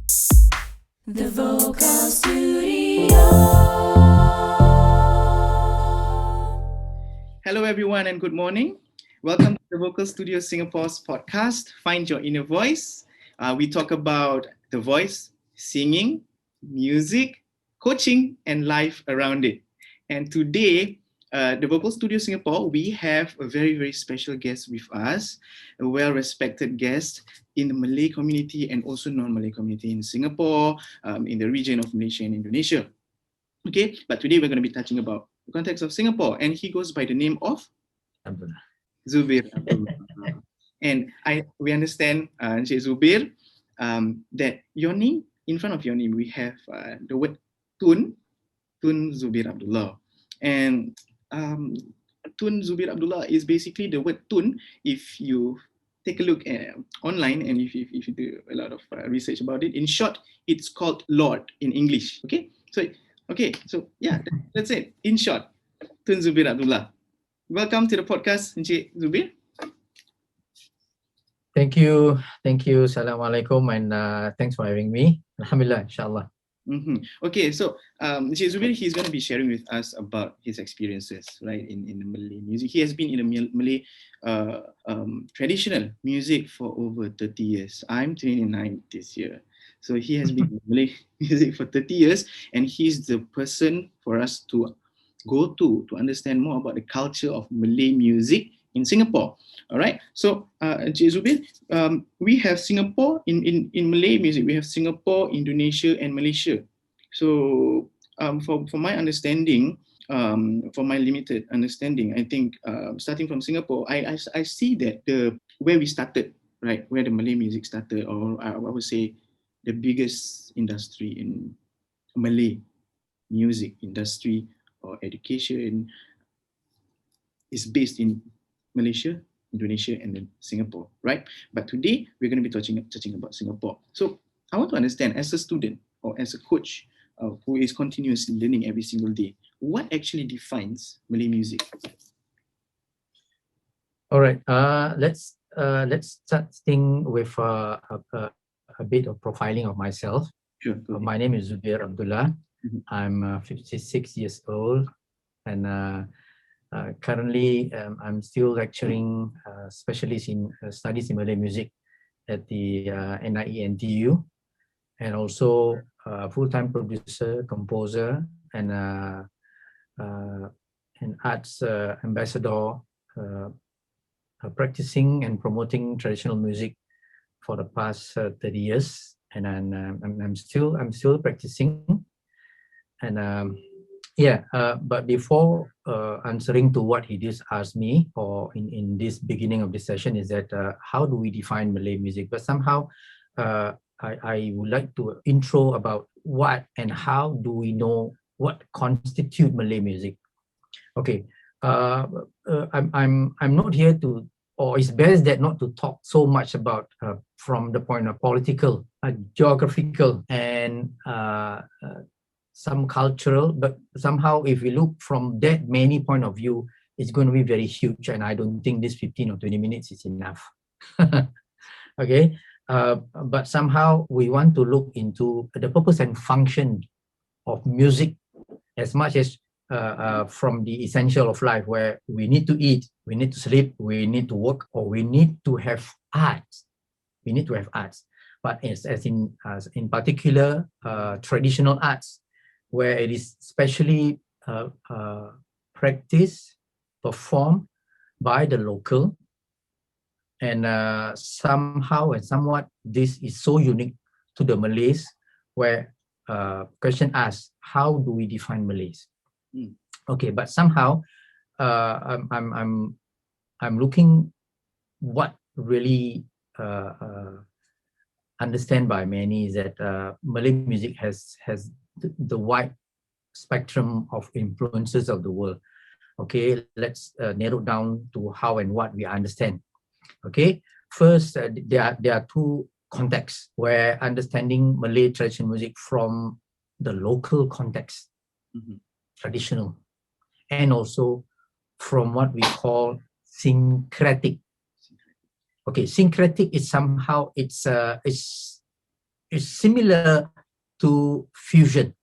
The Vocal Studio. Hello, everyone, and good morning. Welcome to the Vocal Studio Singapore's podcast, Find Your Inner Voice. We talk about the voice, singing, music, coaching, and life around it. And today, the Vocal Studio Singapore, we have a very, very special guest with us, a well-respected guest in the Malay community and also non-Malay community in Singapore, in the region of Malaysia and Indonesia. Okay, but today we're going to be touching about the context of Singapore, and he goes by the name of Zubir Abdullah. And we understand, Encik Zubir, that your name, in front of your name, we have the word Tun Zubir Abdullah. And Tun Zubir Abdullah is basically the word Tun. If you take a look online and if you do a lot of research about it, in short, it's called Lord in English. So yeah, that's it. In short, Tun Zubir Abdullah. Welcome to the podcast, Encik Zubir. Thank you. Assalamualaikum, and thanks for having me. Alhamdulillah, inshallah. Okay, so Encik Zubir, he's going to be sharing with us about his experiences, right, in the Malay music. He has been in the Malay traditional music for over 30 years. I'm 29 this year. So he has been in Malay music for 30 years, and he's the person for us to go to understand more about the culture of Malay music in Singapore. All right. So, Encik Zubir, we have Singapore in Malay music. We have Singapore, Indonesia, and Malaysia. So, for my understanding, for my limited understanding, I think starting from Singapore, I see that where we started, right, where the Malay music started, or I would say the biggest industry in Malay music industry or education is based in Malaysia, Indonesia, and then Singapore, right? But today we're going to be touching about Singapore. So I want to understand, as a student or as a coach who is continuously learning every single day, what actually defines Malay music? All right. Let's start with a bit of profiling of myself. Sure. My name is Zubir Abdullah. I'm 56 years old, and currently I'm still lecturing specialist in studies in Malay music at the NIE NTU, and also full-time producer, composer, and an arts ambassador, practicing and promoting traditional music for the past 30 years, and I'm still practicing. And but before answering to what he just asked me, or in this beginning of this session, is that how do we define Malay music? But somehow I would like to intro about what and how do we know what constitute Malay music. Okay, I'm not here to, or it's best that not to talk so much about from the point of political, geographical, and some cultural, but somehow if we look from that many point of view, it's going to be very huge, and I don't think this 15 or 20 minutes is enough. Okay, but somehow we want to look into the purpose and function of music as much as from the essential of life, where we need to eat, we need to sleep, we need to work, or we need to have arts. We need to have arts, but as in particular traditional arts, where it is specially practiced, performed by the local, and somehow and somewhat this is so unique to the Malays, where question asks, how do we define Malays? Okay, but somehow I'm looking what really understand by many is that Malay music has the wide spectrum of influences of the world. Okay, let's narrow down to how and what we understand. Okay, first there are two contexts where understanding Malay traditional music from the local context, traditional, and also from what we call syncretic. Okay, syncretic is somehow it's is similar to fusion,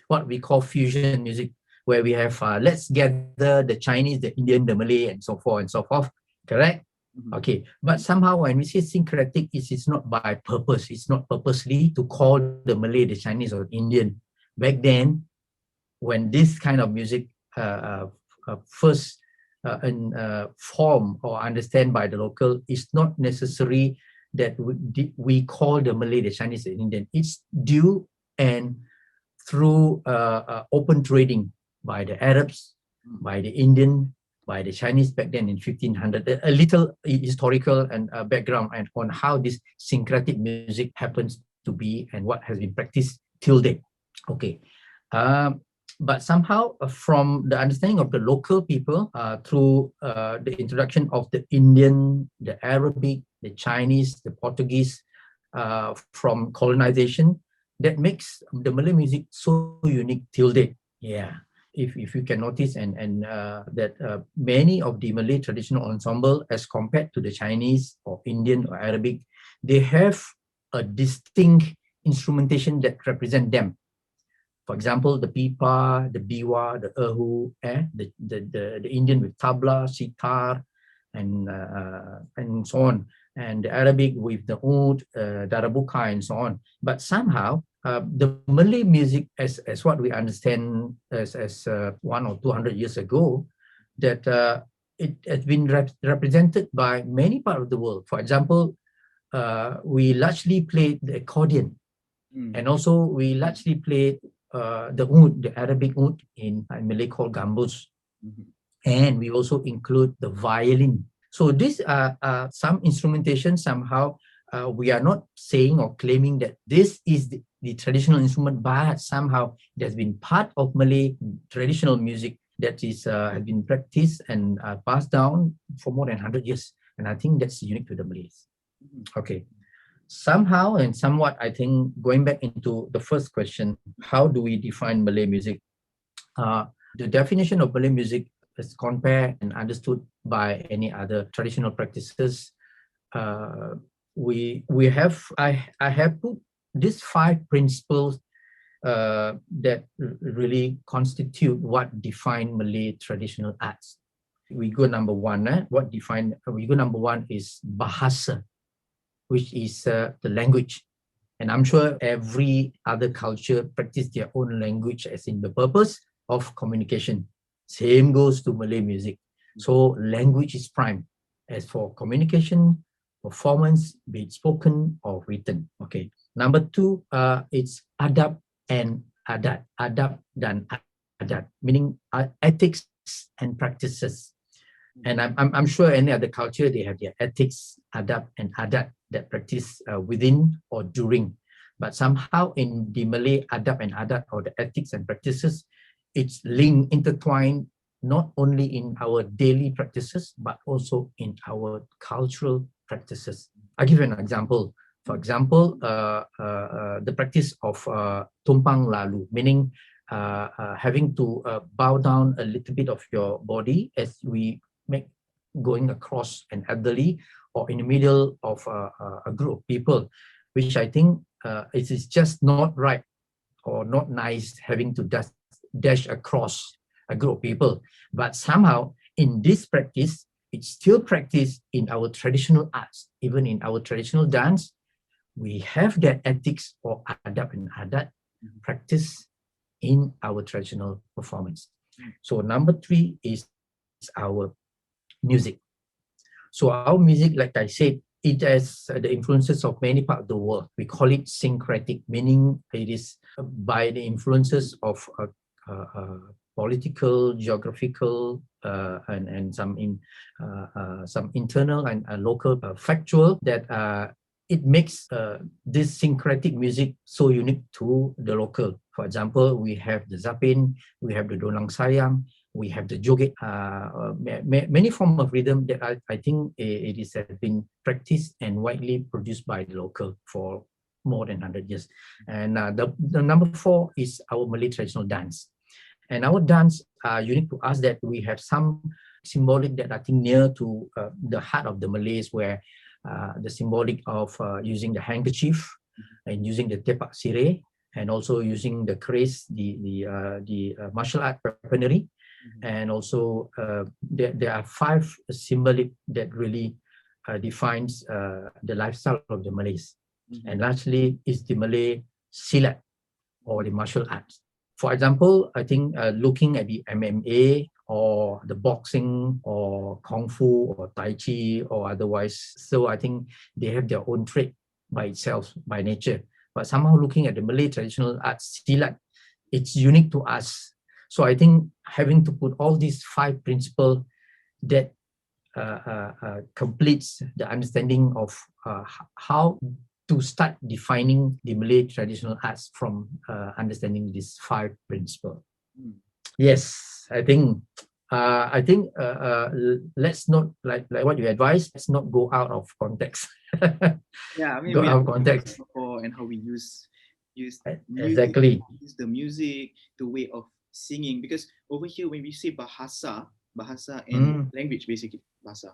what we call fusion music, where we have let's gather the Chinese, the Indian, the Malay, and so forth and so forth. Correct? Okay. But somehow when we say syncretic, it is not by purpose. It's not purposely to call the Malay, the Chinese, or Indian. Back then, when this kind of music first form or understand by the local, it's not necessary that we call the Malay, the Chinese, the Indian. It's due and through open trading by the Arabs, by the Indian, by the Chinese back then in 1500. A little historical and background and on how this syncretic music happens to be and what has been practiced till date. Okay. But somehow from the understanding of the local people through the introduction of the Indian, the Arabic, the Chinese, the Portuguese from colonization, that makes the Malay music so unique till date. Yeah. If you can notice and that many of the Malay traditional ensemble as compared to the Chinese or Indian or Arabic, they have a distinct instrumentation that represent them. For example, the pipa, the biwa, the erhu, the Indian with tabla, sitar, and so on, and the Arabic with the oud, darabuka, and so on. But somehow, the Malay music, as what we understand as 100 or 200 years ago, that it has been represented by many parts of the world. For example, we largely played the accordion, and also we largely played the oud, the Arabic oud in Malay called gambus, and we also include the violin. So these are some instrumentation. Somehow we are not saying or claiming that this is the traditional instrument, but somehow it has been part of Malay traditional music that is has been practiced and passed down for more than 100 years. And I think that's unique to the Malays. Okay. Somehow and somewhat, I think, going back into the first question, how do we define Malay music? The definition of Malay music is compared and understood by any other traditional practices. I have put these 5 principles that really constitute what define Malay traditional arts. We go number 1. We go number 1 is bahasa, which is the language. And I'm sure every other culture practice their own language as in the purpose of communication. Same goes to Malay music. So language is prime. As for communication, performance, be it spoken or written. Okay. Number 2, it's adab and adat. Adab dan adat, meaning ethics and practices. And I'm sure any other culture, they have their ethics, adab and adat that practice within or during. But somehow in the Malay adab and adat, or the ethics and practices, it's linked, intertwined, not only in our daily practices, but also in our cultural practices. I'll give you an example. For example, the practice of tumpang lalu, meaning having to bow down a little bit of your body as we make going across an elderly or in the middle of a group of people, which I think it is just not right or not nice having to dash across a group of people. But somehow in this practice, it's still practiced in our traditional arts. Even in our traditional dance, we have that ethics or adab and adat practice in our traditional performance. So number 3 is our music. So our music, like I said, it has the influences of many parts of the world. We call it syncretic, meaning it is by the influences of political, geographical, and some internal and local factual that it makes this syncretic music so unique to the local. For example, we have the zapin, we have the dolang sayang, we have the joget, many forms of rhythm that I think it is has been practiced and widely produced by the local for more than 100 years. And the number 4 is our Malay traditional dance. And our dance are unique to us that we have some symbolic that I think near to the heart of the Malays, where the symbolic of using the handkerchief and using the tepak sireh, and also using the keris, the martial art weaponry, and also there are 5 symbolic that really defines the lifestyle of the Malays, and largely is the Malay silat or the martial arts. For example, I think looking at the MMA or the boxing or kung fu or tai chi or otherwise, so I think they have their own trait by itself, by nature. But somehow looking at the Malay traditional arts, silat, it's unique to us. So I think having to put all these 5 principles that completes the understanding of how to start defining the Malay traditional arts from understanding these 5 principles. Yes, I think let's not, like what you advise, let's not go out of context. Yeah, I mean, Go we out of are context. and how we use Exactly. use the music, the way of singing. Because over here, when we say bahasa and language, basically bahasa,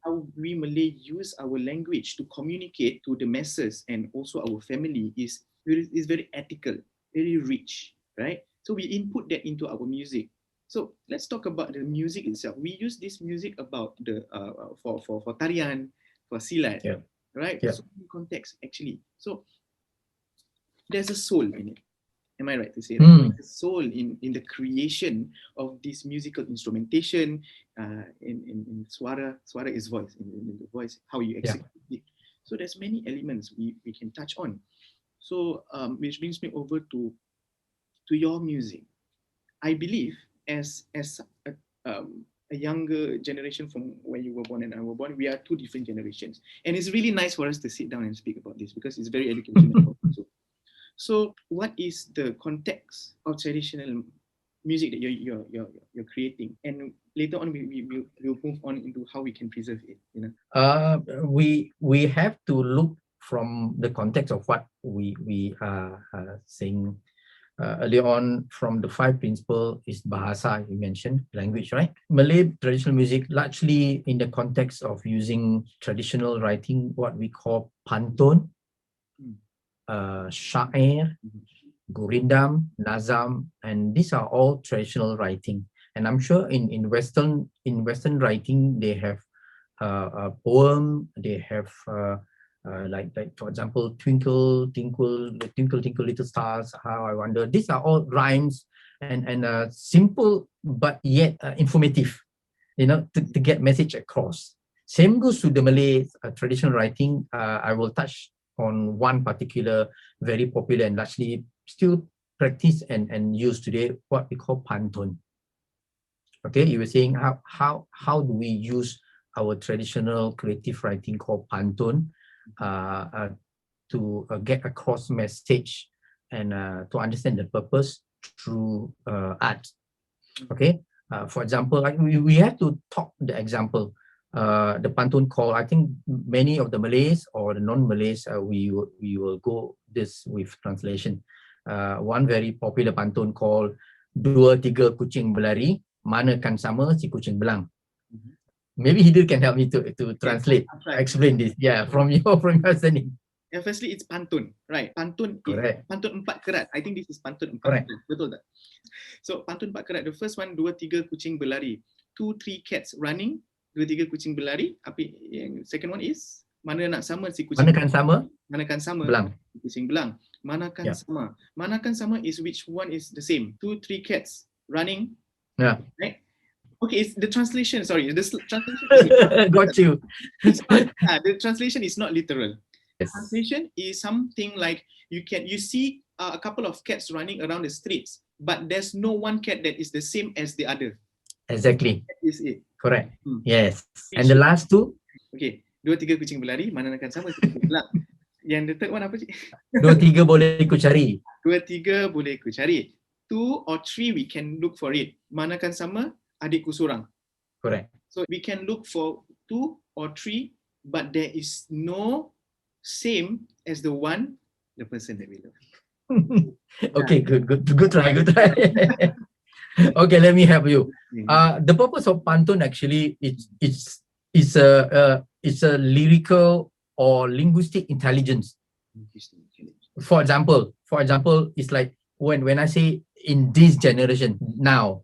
how we Malay use our language to communicate to the masses and also our family is very ethical, very rich, right? So we input that into our music. So let's talk about the music itself. We use this music about the for tarian, for silat, Yeah. right? Yeah. So in context actually. So there's a soul in it. Am I right to say that? There's a soul in the creation of this musical instrumentation, in suara. Suara is voice, in the voice, how you execute it. So there's many elements we can touch on. So which brings me over to your music. I believe as a younger generation from where you were born and I were born, we are 2 different generations. And it's really nice for us to sit down and speak about this because it's very educational. So what is the context of traditional music that you're creating? And later on, we'll move on into how we can preserve it, you know? We have to look from the context of what we are saying earlier on. From the 5 principles is bahasa, you mentioned, language, right? Malay traditional music, largely in the context of using traditional writing, what we call pantun, syair, gurindam, nazam, and these are all traditional writing. And I'm sure in Western writing they have a poem, they have like for example, twinkle twinkle little stars, how I wonder. These are all rhymes and simple but yet informative, you know, to get message across. Same goes to the Malay traditional writing. I will touch on one particular very popular and largely still practiced and used today, what we call pantun. Okay, you were saying how do we use our traditional creative writing called pantun to get across message and to understand the purpose through art. Okay, for example, like we have to talk the example. The pantun call, I think many of the Malays or the non-Malays, we will go this with translation. One very popular pantun called Dua Tiga Kucing Berlari, Manakan Sama Si Kucing Belang. Maybe Hidir can help me to translate, explain this. Yeah, from your understanding. Yeah, firstly, it's pantun, right? Pantun is pantun 4 kerat. I think this is pantun 4 kerat. Betul tak? So pantun 4 kerat. The first one, 2-3 kucing berlari. 2-3 cats running. 2-3 kucing berlari. Apa yang second one is mana nak sama si kucing. Manakan sama belang. Kucing belang. Manakan sama. Manakan sama is which one is the same? 2-3 cats running. Yeah. Right? Okay, it's the translation. Sorry, the translation. Got you. The translation is not literal. Yes. Translation is something like you see a couple of cats running around the streets, but there's no one cat that is the same as the other. Exactly. That is it. Correct. Yes. And the last two? Okay, 2-3 kucing berlari, manakan sama si kucing belang. Yang the third one apa sih? 2-3 boleh ku cari. 2-3 boleh ku cari. 2 or 3 we can look for it. Manakan sama adikku seorang. Correct. So we can look for 2 or 3, but there is no same as the person that we love. Okay, good try. Okay, let me help you. The purpose of pantun actually it's a lyrical or linguistic intelligence For example, it's like when I say in this generation now,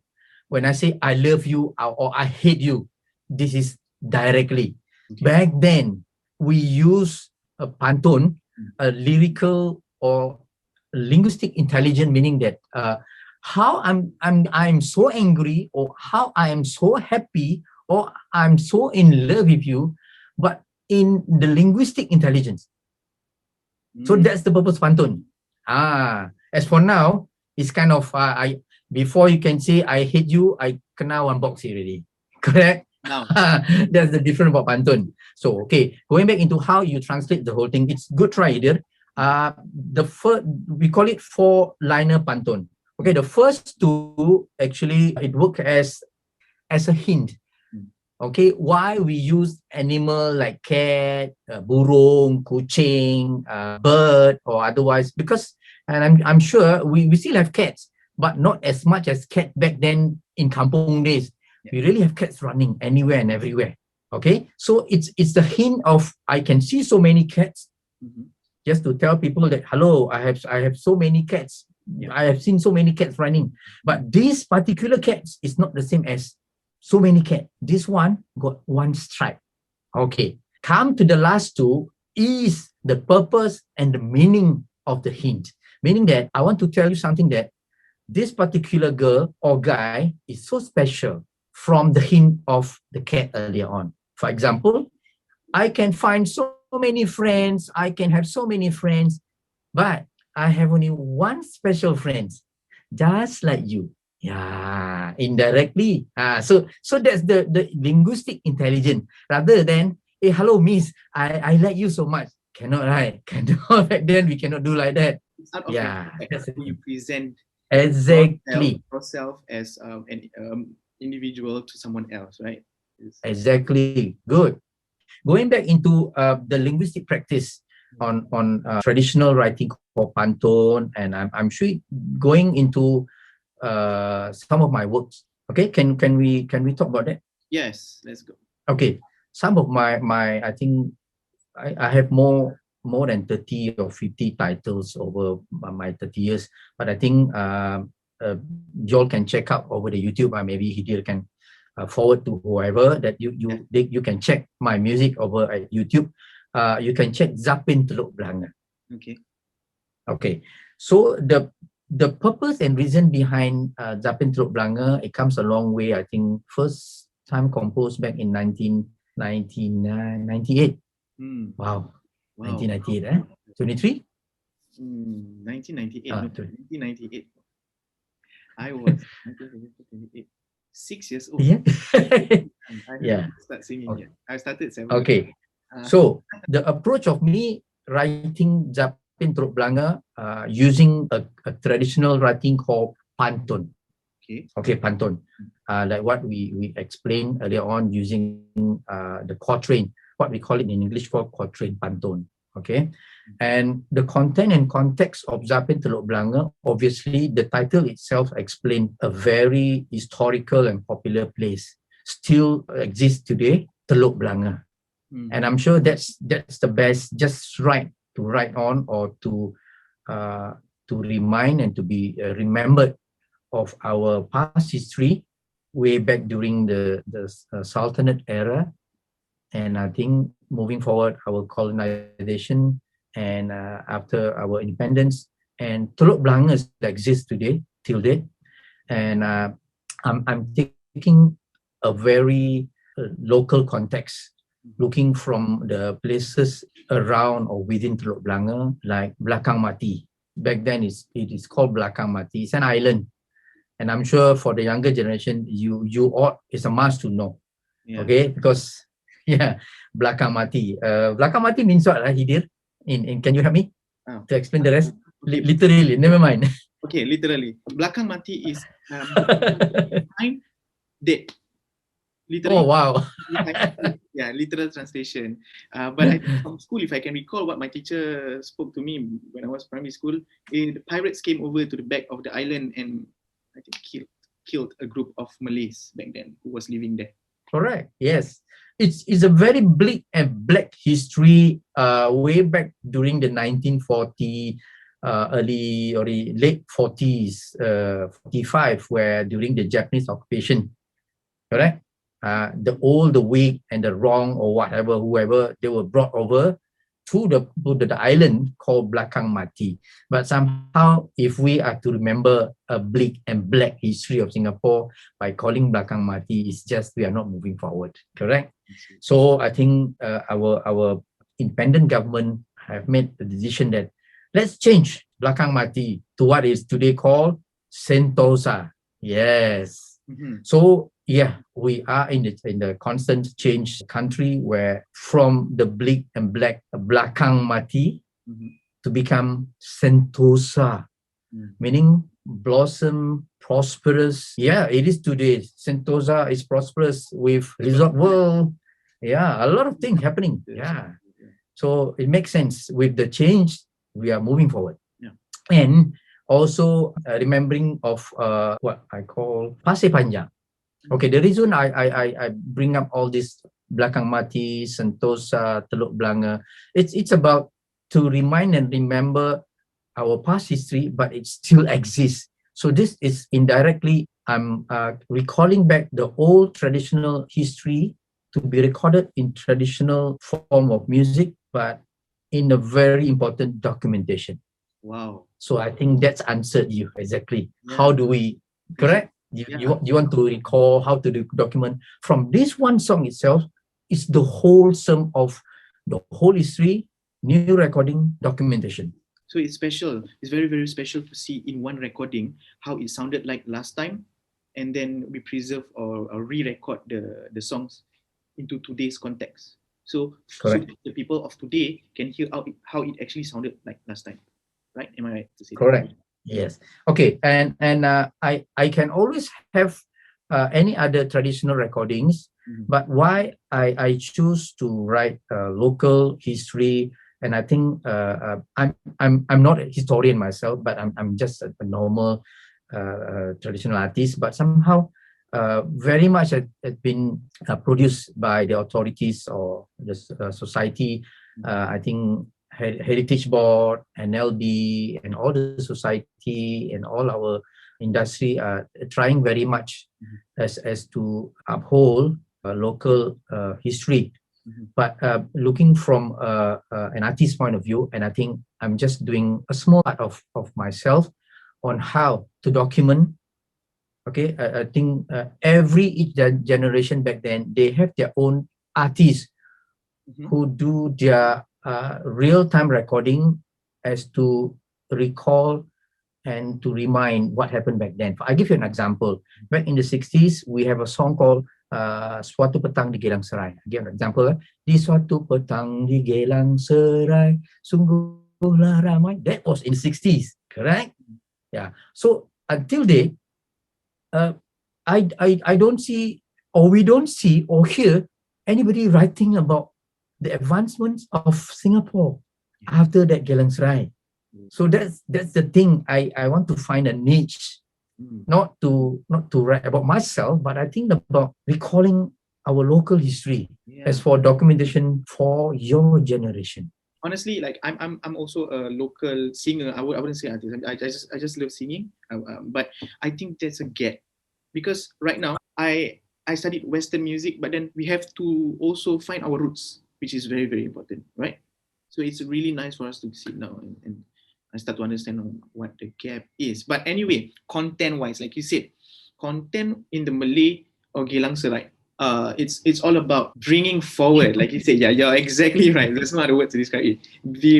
when I say I love you or I hate you, this is directly. Okay. Back then, we use a pantun, a lyrical or linguistic intelligence, meaning that how I'm so angry, or how I am so happy, or I'm so in love with you, but in the linguistic intelligence. So that's the purpose of pantun. As for now, it's kind of I before you can say I hate you, I kena one box already. Correct? Now, That's the difference about pantun. So okay, going back into how you translate the whole thing, it's good try there. The first, we call it four-liner pantun. Okay, the first two actually it work as a hint. Okay, why we use animal like cat, burung, kucing, bird, or otherwise? Because, and I'm sure we still have cats, but not as much as cat back then in kampung days. Yeah. We really have cats running anywhere and everywhere. Okay, so it's the hint of I can see so many cats, just to tell people that hello, I have so many cats. Yeah. I have seen so many cats running, but this particular cats is not the same as so many cats. This one got one stripe. Okay. Come to the last two is the purpose and the meaning of the hint. Meaning that I want to tell you something that this particular girl or guy is so special from the hint of the cat earlier on. For example, I can find so many friends, I can have so many friends, but I have only one special friend, just like you. Yeah, indirectly. So that's the linguistic intelligence. Rather than, hey, hello, miss, I like you so much. Cannot, right? Cannot. Back then, we cannot do like that. it's out of Yeah, respect that's the how you thing. present Exactly. yourself as an individual to someone else, right? Exactly. Good. Going back into the linguistic practice on traditional writing called pantun, and I'm sure going into some of my works. Okay, can we talk about that? Yes, let's go. Okay, some of my I think I have more than 30 or 50 titles over my 30 years, but I think y'all can check out over the YouTube. Maybe Hidir can forward to whoever that you can check my music over at YouTube. You can check Zapin Teluk Belanga. Okay. Okay, so the purpose and reason behind Zapin Teluk Belanga, it comes a long way. I think first time composed back in 1998. Wow, Wow. 1998, 23? 1998. No, 1998. I was 1998. 6 years old. Yeah. I Yeah. haven't started singing yet. I started 7. Okay. So the approach of me writing Zapin Teluk Belanga using a traditional writing called pantun. Okay. Okay, pantun. Like what we explained earlier on, using the quatrain, what we call it in English called quatrain pantun. Okay, and the content and context of Zapin Teluk Belanga, obviously the title itself explains a very historical and popular place, still exists today, Teluk Belanga. And I'm sure that's the best, just right to write on, or to remind and to be remembered of our past history way back during the Sultanate era. And I think moving forward, our colonization and after our independence, and Teluk Belanga exists today till date. And I'm taking a very local context, looking from the places around or within Teluk Belanga, like Belakang Mati. Back then, it is called Belakang Mati. It's an island. And I'm sure for the younger generation, you all, it's a must to know. Yeah. Okay, because Belakang Mati. Belakang Mati means what, Hidir? Can you help me to explain the rest? Okay. Literally, never mind. Okay, literally. Belakang mati is behind dead. Literally. Oh wow. Yeah, literal translation. But I think from school, if I can recall what my teacher spoke to me when I was primary school, the pirates came over to the back of the island and I think killed a group of Malays back then who was living there. Correct. Yes. It's a very bleak and black history way back during the 1940 early or the late 40s, 45, where during the Japanese occupation, correct? The old, the weak, and the wrong, or whatever, whoever, they were brought over to the island called Belakang Mati. But somehow, if we are to remember a bleak and black history of Singapore by calling Belakang Mati, it's just we are not moving forward, correct? So I think our independent government have made the decision that let's change Belakang Mati to what is today called Sentosa. Yes. So yeah, we are in the constant change country where from the bleak and black Belakang Mati to become Sentosa, meaning blossom, prosperous. Yeah, it is today. Sentosa is prosperous with Resort World. Yeah, a lot of things happening. Yeah. So it makes sense. With the change, we are moving forward. Yeah. And also remembering of what I call Pasir Panjang. Okay, the reason I bring up all this Belakang Mati, Sentosa, Teluk Belanga, it's about to remind and remember our past history, but it still exists. So this is indirectly, I'm recalling back the old traditional history to be recorded in traditional form of music, but in a very important documentation. Wow. So I think that's answered you exactly. Yeah. How do we, correct? You want to recall how to document from this one song itself is the whole sum of the whole history, new recording, documentation. So it's special. It's very, very special to see in one recording how it sounded like last time, and then we preserve or re-record the songs into today's context. So the people of today can hear how it actually sounded like last time. Right? Am I right to say that? Correct. Yes. Okay. And I can always have any other traditional recordings, but why I choose to write local history, and I think I'm not a historian myself, but I'm just a normal traditional artist, but somehow very much has been produced by the authorities or the society. I think Heritage Board, NLB, and all the society and all our industry are trying very much as to uphold local history. But looking from an artist's point of view, and I think I'm just doing a small part of myself on how to document. Okay, I think every generation back then, they have their own artists who do their real-time recording as to recall and to remind what happened back then. I give you an example. Back in the 60s, we have a song called Suatu Petang di Gelang Serai. I give an example. Di suatu petang di Gelang Serai, sungguhlah ramai. That was in the 60s, correct? Yeah. So until then, I don't see, or we don't see or hear anybody writing about the advancements of Singapore after that Gelang Serai. So that's the thing. I want to find a niche, not to write about myself, but I think about recalling our local history as for documentation for your generation. Honestly, like I'm also a local singer. I wouldn't say artist. I just love singing. But I think there's a gap because right now I studied Western music, but then we have to also find our roots, which is very, very important, right? So it's really nice for us to sit now and I start to understand what the gap is. But anyway, content-wise, like you said, content in the Malay or Gelang Serai, it's all about bringing forward, like you said, yeah, you're exactly right. There's no other word to describe it.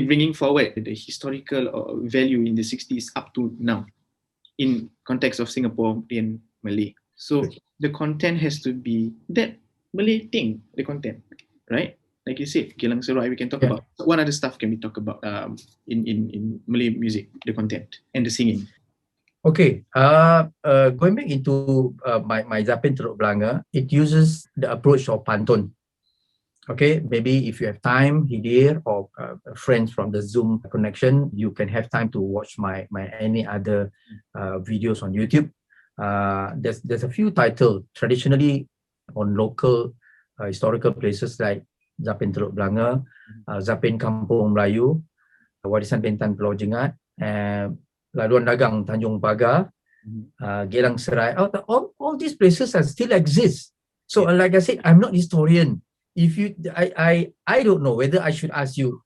Bringing forward the historical value in the 60s up to now in context of Singaporean Malay. So the content has to be that Malay thing, the content, right? Like you said, Gelang Serai, we can talk about. What other stuff can we talk about in Malay music, the content and the singing? Okay, going back into my Zapin Teluk Belanga, it uses the approach of pantun. Okay, maybe if you have time, Hidir or friends from the Zoom connection, you can have time to watch my any other videos on YouTube. There's a few titles. Traditionally, on local historical places like Zapin Teluk Belanga, Zapin Kampung Melayu, Warisan Bintan Pulau Jengat, Laluan Dagang Tanjung Pagar, Gelang Serai. All these places are still exist. So like I said, I'm not historian. If you, I don't know whether I should ask you,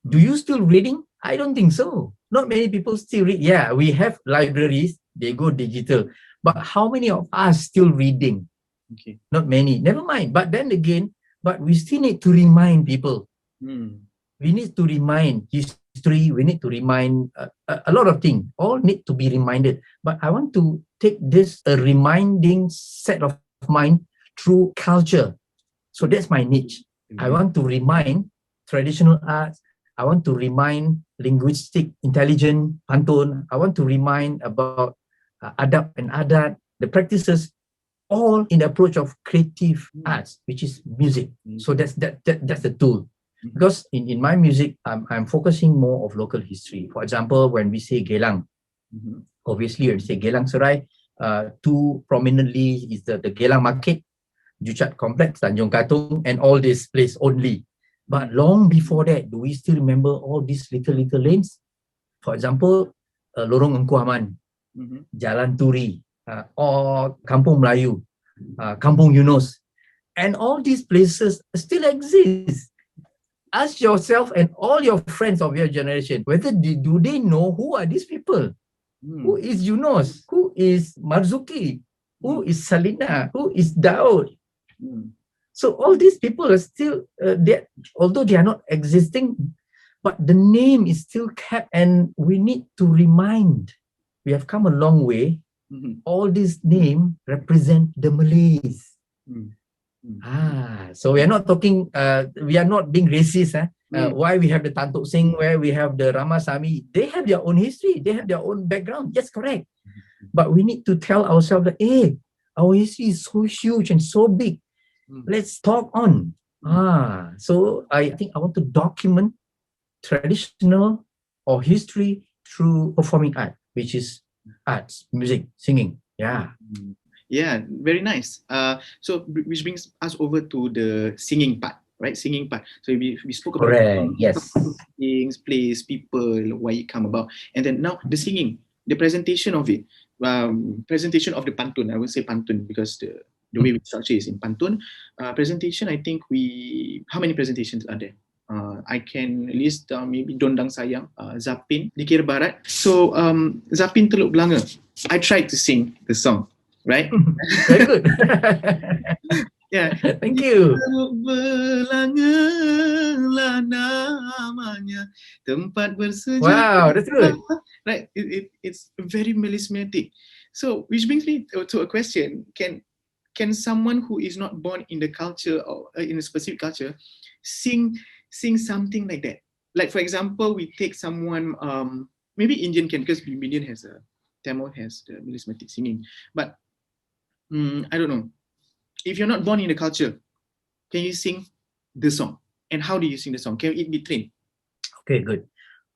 do you still reading? I don't think so. Not many people still read. Yeah, we have libraries, they go digital. But how many of us still reading? Okay. Not many. Never mind. But then again, but we still need to remind people. We need to remind history. We need to remind a lot of things. All need to be reminded. But I want to take this a reminding set of mind through culture. So that's my niche. I want to remind traditional arts. I want to remind linguistic intelligence, pantun. I want to remind about adab and adat, the practices, all in the approach of creative arts, which is music. So that's the tool. Because in my music, I'm focusing more of local history. For example, when we say Gelang, obviously when we say Gelang Serai, two prominently is the Gelang Market, Juchat Complex, Tanjung Katong, and all this place only. But long before that, do we still remember all these little lanes? For example, Lorong Engku Aman, Jalan Turi, or Kampung Melayu, Kampung Yunus, and all these places still exist. Ask yourself and all your friends of your generation, whether do they know who are these people? Who is Yunus? Who is Marzuki? Who is Salina? Who is Daud? So all these people are still, although they are not existing, but the name is still kept, and we need to remind. We have come a long way. All these names represent the Malays. So we are not talking, we are not being racist. Why we have the Tantuk Singh, where we have the Ramasamy, they have their own history, they have their own background. Yes, correct. But we need to tell ourselves that, hey, our history is so huge and so big. Let's talk on. So I think I want to document traditional or history through performing art, which is arts, music, singing. Yeah, very nice. So which brings us over to the singing part, right? Singing part. So we spoke about yes, things, place, people, why it come about, and then now the singing, the presentation of it, presentation of the pantun. I would say pantun because the way we structure is in pantun. Presentation, I think how many presentations are there? I can list maybe Dondang Sayang, Zapin, Dikir Barat. So Zapin Teluk Belanga, I tried to sing the song, right? Very good. Yeah. Thank you. Teluk Belanga lah namanya, tempat bersejarah. Wow, that's good. Right, it's very melismatic. So which brings me to a question: Can someone who is not born in the culture or in a specific culture sing something like that? Like for example, we take someone, maybe Indian can, because Indian has Tamil has the melismatic singing, but I don't know. If you're not born in the culture, can you sing the song? And how do you sing the song? Can it be trained? Okay, good.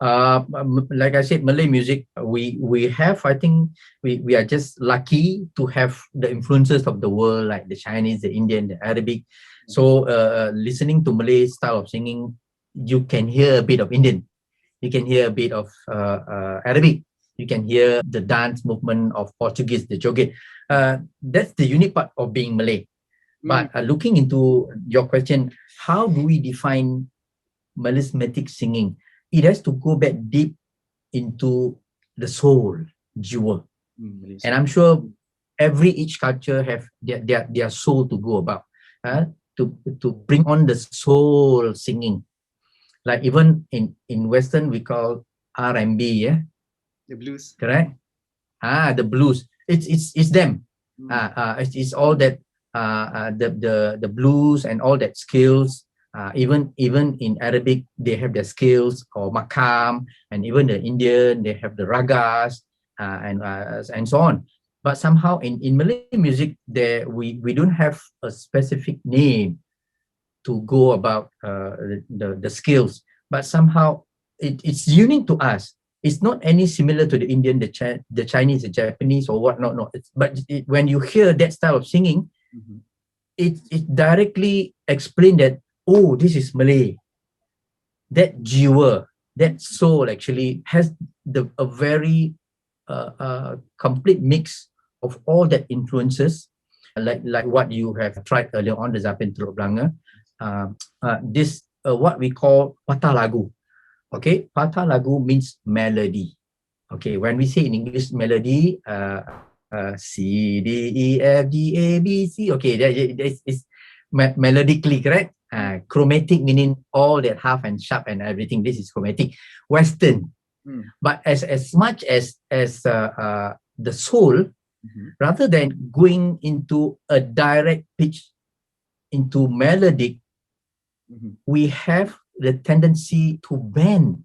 Like I said, Malay music, we have, I think we are just lucky to have the influences of the world, like the Chinese, the Indian, the Arabic. So listening to Malay style of singing, you can hear a bit of Indian, you can hear a bit of Arabic, you can hear the dance movement of Portuguese, the joget. That's the unique part of being Malay. But looking into your question, how do we define melismatic singing? It has to go back deep into the soul, jiwa. And I'm sure each culture have their soul to go about, to bring on the soul singing. Like even in Western, we call R&B, The blues. Correct? The blues. It's them. It's all that, the blues and all that skills. Even in Arabic, they have their skills, or makam, and even the Indian, they have the ragas, and so on. But somehow in Malay music, we don't have a specific name to go about the skills. But somehow it's unique to us. It's not any similar to the Indian, the Chinese, the Japanese, or whatnot. No, but when you hear that style of singing, it directly explained that, oh, this is Malay. That jiwa, that soul actually has a very complete mix of all that influences, like what you have tried earlier on, the Zapen Teluk Belanga. This what we call patah lagu. Okay, patah lagu means melody. Okay, when we say in English melody, C, D, E, F, G, A, B, C. Okay, that is melodically correct. Chromatic meaning all that half and sharp and everything. This is chromatic. Western. But as much as the soul, rather than going into a direct pitch into melodic, we have the tendency to bend.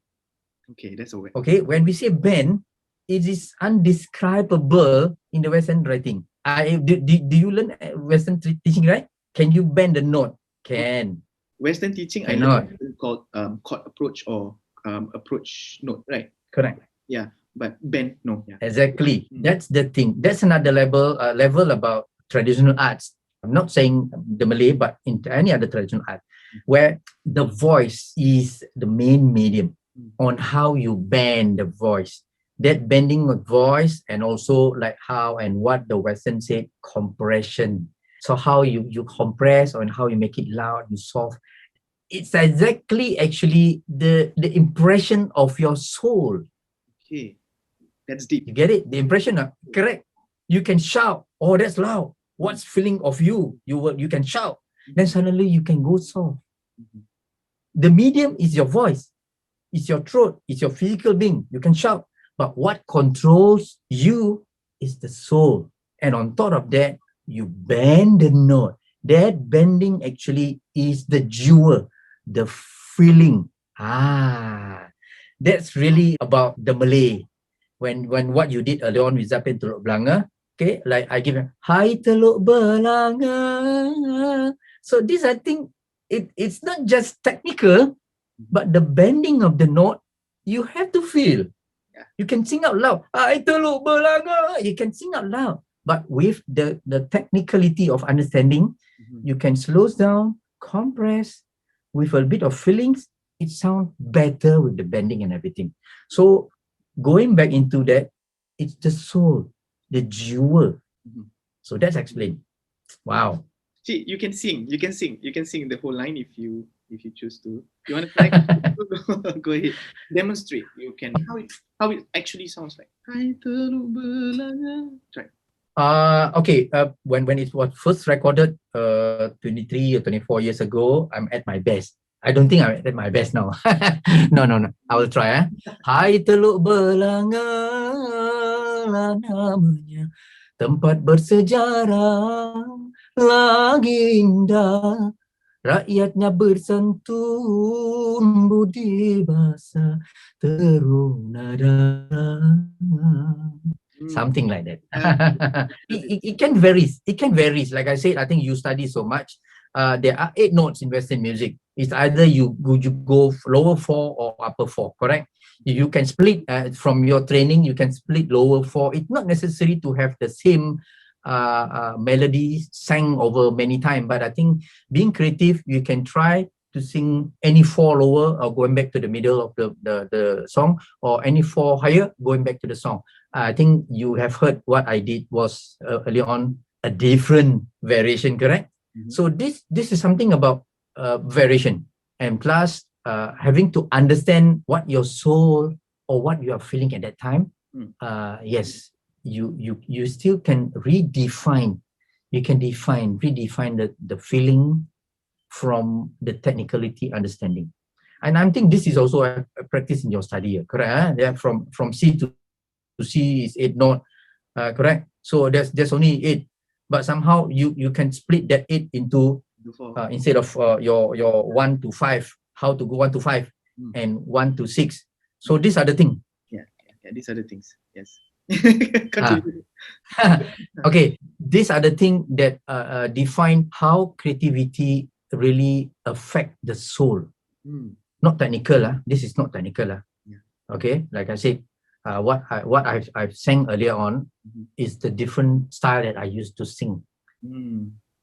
Okay, that's a way. Okay, when we say bend, it is undescribable in the Western writing. Do you learn Western teaching, right? Can you bend the note? Can. Western teaching, I Cannot. learned called chord approach or approach note, right? Correct. Yeah, but bend, no. Yeah. Exactly. That's the thing. That's another level about traditional arts. I'm not saying the Malay, but in any other traditional art, where the voice is the main medium on how you bend the voice. That bending of voice, and also like how and what the Western said, compression. So how you compress and how you make it loud and soft. It's exactly actually the impression of your soul. Okay, that's deep. You get it? The impression, correct. You can shout, oh, that's loud. What's feeling of you? You can shout. Then suddenly you can go soft. The medium is your voice. It's your throat. It's your physical being. You can shout. But what controls you is the soul. And on top of that, you bend the note. That bending actually is the jewel, the feeling. That's really about the Malay. When what you did earlier on with Zapen Teluk Belanga, okay, like I give him Hai Teluk Belanga. So this, I think, it's not just technical, but the bending of the note, you have to feel. You can sing out loud. Hai Teluk Belanga. You can sing out loud. But with the technicality of understanding, you can slow down, compress, with a bit of feelings, it sounds better with the bending and everything. So going back into that, it's the soul, the jewel. So that's explained. Wow. See, you can sing the whole line if you choose to. You want to try? Go ahead. Demonstrate. You can how it actually sounds like. Hai Teluk Belanga. Try. Okay. When it was first recorded 23 or 24 years ago, I'm at my best. I don't think I'm at my best now. No. I will try. Hai Teluk Belanga lah namanya, tempat bersejarah lagi indah, rakyatnya bersantun budi bahasa terunada. Something like that. It can varies. It can varies. Like I said, I think you study so much. There are 8 notes in Western music. It's either you go lower 4 or upper 4, correct? You can split from your training. You can split lower 4. It's not necessary to have the same melody sang over many times. But I think being creative, you can try to sing any 4 lower or going back to the middle of the song, or any 4 higher going back to the song. I think you have heard what I did was earlier on a different variation, correct? So this is something about variation, and plus having to understand what your soul or what you are feeling at that time. Yes, you still can redefine. You can redefine the feeling from the technicality understanding. And I think this is also a practice in your study, correct? Yeah, from C to C is 8 note, correct? So there's only 8, but somehow you can split that 8 into instead of your 1 to 5, how to go 1 to 5 and 1 to 6. So these are the things. Yeah, these are the things. Yes. Okay, these are the things that define how creativity really affect the soul. Not technical. This is not technical. Okay, like I said, what I've sang earlier on is the different style that I used to sing.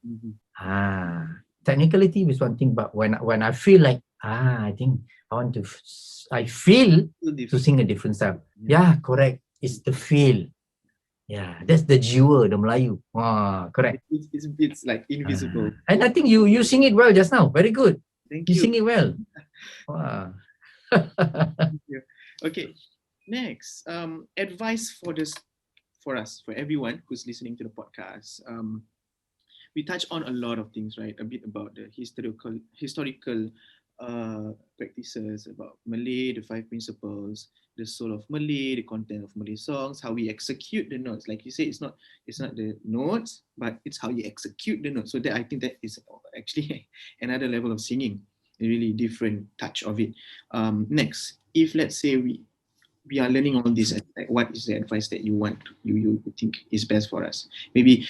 Mhm. Technicality is one thing, but when I feel like I think I want to, I feel So to different. sing a different style. Yeah. Yeah, correct. It's the feel. Yeah, that's the jiwa, the Melayu. Correct. It's like invisible. And I think you sing it well just now. Very good. Thank You you. sing it well. Wow. Thank you. Okay. Next, advice for this, for us, for everyone who's listening to the podcast. We touch on a lot of things, right? A bit about the historical practices, about Malay, the five principles, the soul of Malay, the content of Malay songs, how we execute the notes. Like you say, it's not the notes, but it's how you execute the notes. So that, I think that is actually another level of singing, a really different touch of it. Next, if let's say we are learning all this, like, what is the advice that you think is best for us? Maybe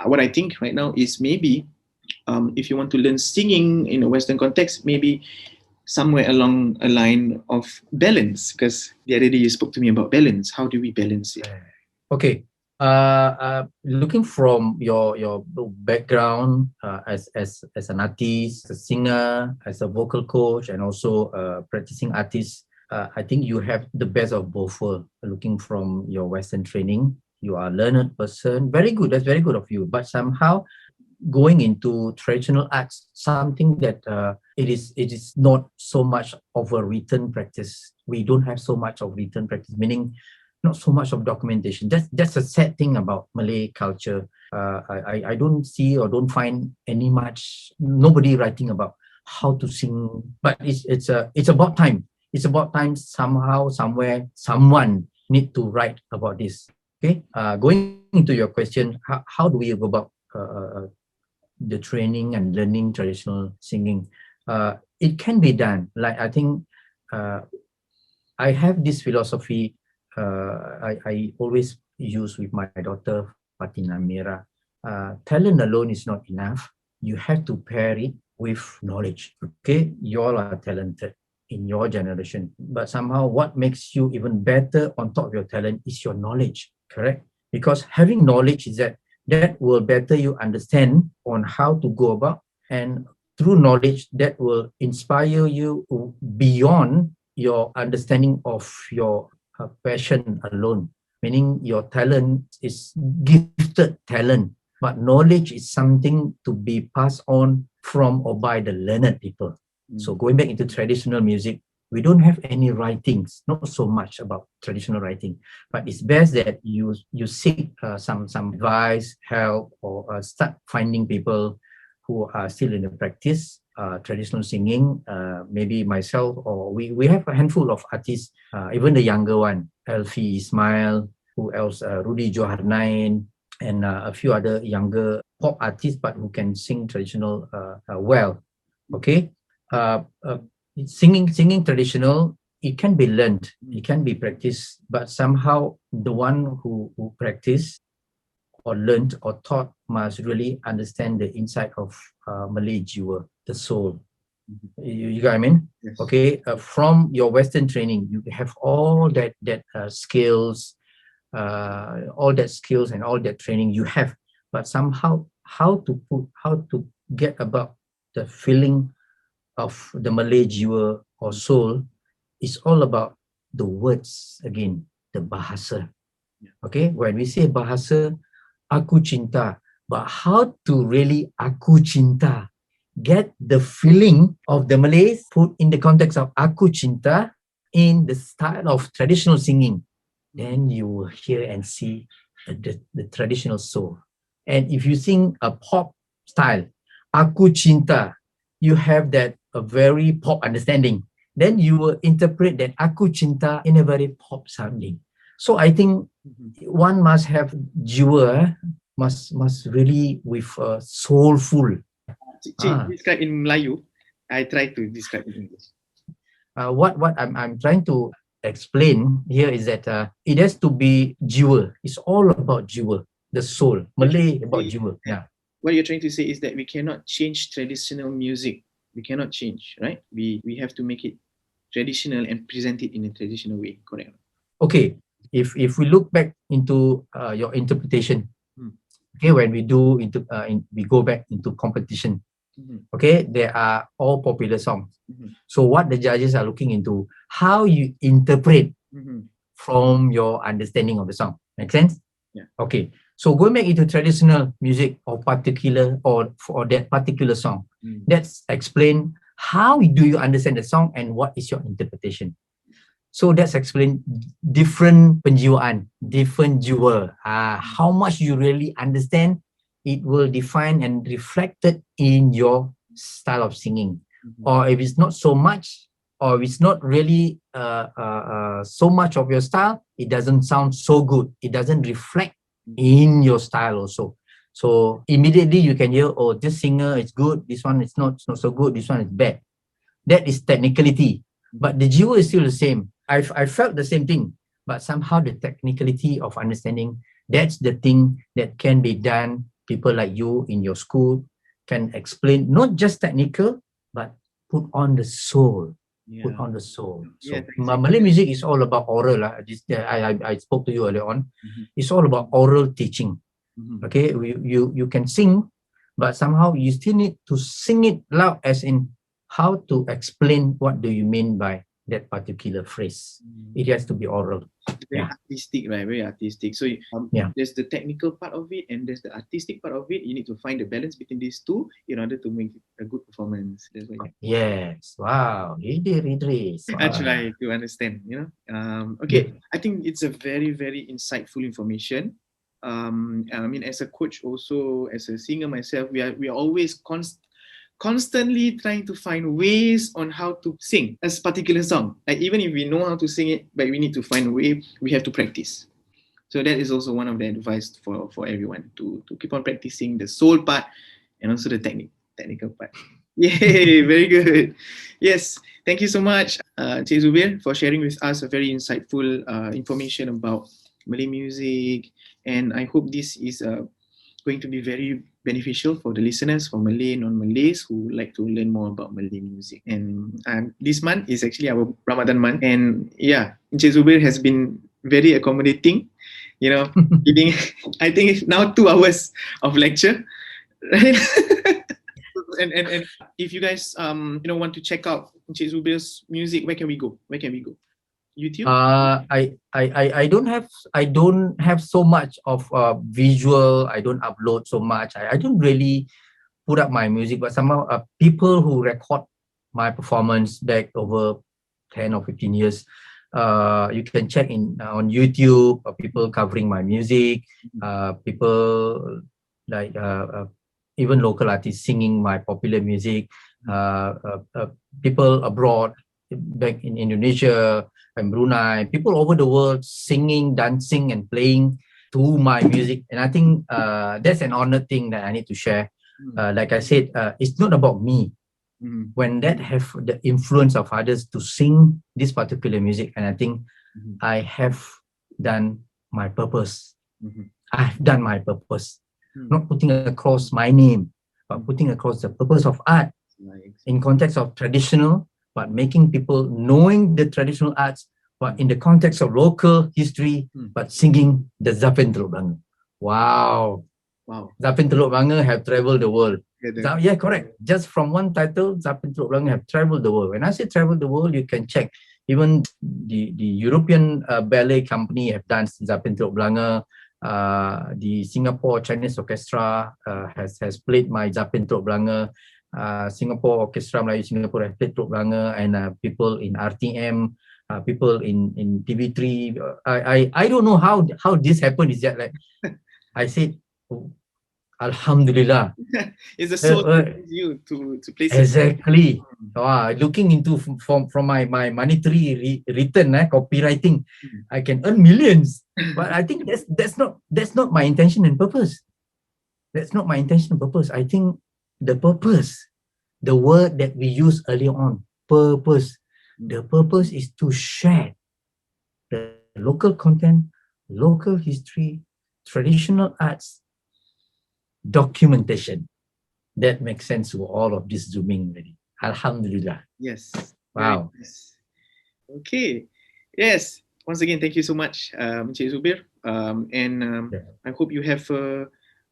what I think right now is maybe if you want to learn singing in a Western context, maybe somewhere along a line of balance. Because the other day you spoke to me about balance. How do we balance it? Okay. Looking from your background as an artist, a singer, as a vocal coach, and also a practicing artist, I think you have the best of both worlds. Looking from your Western training, you are a learned person. Very good. That's very good of you. But somehow going into traditional arts, something that it is not so much of a written practice. We don't have so much of written practice, meaning not so much of documentation. That's a sad thing about Malay culture. I don't see or don't find any much, nobody writing about how to sing. But it's about time. It's about time, somehow, somewhere, someone need to write about this. Okay. Going into your question, how do we go about the training and learning traditional singing? It can be done. Like, I think I have this philosophy I always use with my daughter Fatina Mira. Talent alone is not enough. You have to pair it with knowledge. Okay, you all are talented in your generation, but somehow what makes you even better on top of your talent is your knowledge. Correct? Because having knowledge is that will better you understand on how to go about, and through knowledge that will inspire you beyond your understanding of your passion alone, meaning your talent is gifted talent, but knowledge is something to be passed on from or by the learned people. So going back into traditional music, we don't have any writings, not so much about traditional writing, but it's best that you seek some advice, help, or start finding people who are still in the practice traditional singing. Maybe myself, or we have a handful of artists, even the younger one, Elfie Ismail, who else, Rudy Joharnain, and a few other younger pop artists, but who can sing traditional well. Okay. Singing traditional, it can be learned, it can be practiced, but somehow the one who practice or learned or taught must really understand the inside of Malay jiwa, the soul. You got what I mean? Yes. Okay, from your Western training, you have all that skills, all that skills and all that training you have, but somehow how to get about the feeling of the Malay jiwa or soul is all about the words again, the bahasa. Okay, when we say bahasa, aku cinta, but how to really aku cinta, get the feeling of the Malays put in the context of aku cinta in the style of traditional singing, then you will hear and see the traditional soul. And if you sing a pop style, aku cinta, you have that a very pop understanding, then you will interpret that aku cinta in a very pop sounding. So I think one must have jiwa, must really with soulful. Describe in Melayu. I try to describe in English. What I'm trying to explain here is that it has to be jiwa. It's all about jiwa, the soul. Malay about jiwa. Yeah. What you're trying to say is that we cannot change traditional music. We cannot change, right? We have to make it traditional and present it in a traditional way. Correct. Okay. If we look back into your interpretation, Okay, when we do we go back into competition. Okay, there are all popular songs. So what the judges are looking into, how you interpret from your understanding of the song. Make sense? Yeah. Okay. So going back into traditional music or particular or for that particular song, let's explain how do you understand the song and what is your interpretation. So that's explain different penjiwaan, different jiwa. How much you really understand, it will define and reflected in your style of singing. Or if it's not so much, or if it's not really so much of your style, it doesn't sound so good. It doesn't reflect in your style also. So immediately you can hear, oh, this singer is good, this one is not so good, this one is bad. That is technicality. But the jiwa is still the same. I felt the same thing, but somehow the technicality of understanding, that's the thing that can be done. People like you in your school can explain, not just technical, but put on the soul. Put on the soul. So Malay music is all about oral. I spoke to you earlier on. It's all about oral teaching. Okay, you can sing, but somehow you still need to sing it loud, as in how to explain what do you mean by that particular phrase. It has to be oral. Very artistic, right? Very artistic. So there's the technical part of it and there's the artistic part of it. You need to find the balance between these two in order to make a good performance. That's why. Yes. Wow. Idris. I try to understand, okay. I think it's a very, very insightful information. I mean, as a coach, also as a singer myself, we are always constantly trying to find ways on how to sing a particular song. Like even if we know how to sing it, but we need to find a way, we have to practice. So that is also one of the advice for everyone to keep on practicing the soul part and also the technical part. Yay, very good. Yes, thank you so much, Cik Zubir, for sharing with us a very insightful information about Malay music. And I hope this is going to be very beneficial for the listeners, for Malay, non-Malays who like to learn more about Malay music. And this month is actually our Ramadan month. And yeah, Encik Zubir has been very accommodating, giving, I think now 2 hours of lecture. Right? and if you guys want to check out Encik Zubir's music, where can we go? YouTube? I don't have so much of visual. I don't upload so much. I don't really put up my music, but somehow people who record my performance back over 10 or 15 years, you can check on YouTube, people covering my music, people like even local artists singing my popular music, people abroad, back in Indonesia and Brunei, people over the world singing, dancing and playing to my music. And I think that's an honor thing that I need to share. Like I said, it's not about me. When that have the influence of others to sing this particular music, and I think I have done my purpose. I've done my purpose. Not putting across my name, but putting across the purpose of art in context of traditional, but making people knowing the traditional arts, but in the context of local history, but singing the Zapin Teluk Belanga. Wow. Zapin Teluk Belanga have traveled the world. Yeah, correct. Just from one title, Zapin Teluk Belanga have traveled the world. When I say travel the world, you can check. Even the European ballet company have danced Zapin Teluk Belanga. The Singapore Chinese Orchestra has played my Zapin Teluk Belanga. Singapore Orchestra Melayu Singapore have played Teluk Belanga, and people in RTM, people in TV3. I don't know how this happened. Is that like I said, Alhamdulillah. It's a soul you to place exactly. Looking into from my monetary return, copywriting, I can earn millions. But I think that's not my intention and purpose. That's not my intention and purpose. I think the purpose, the word that we used earlier on, purpose. The purpose is to share the local content, local history, traditional arts, documentation. That makes sense to all of this zooming already. Alhamdulillah. Yes. Wow. Nice. Okay. Yes. Once again, thank you so much, Encik Zubir. I hope you have a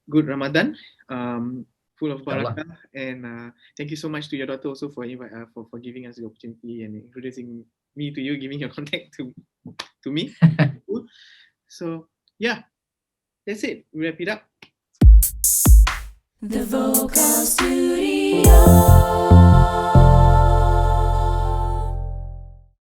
good Ramadan, full of Inshallah. barakah. And thank you so much to your daughter also for giving us the opportunity and introducing me to you, giving your contact to me. So yeah, that's it. We wrap it up. The vocal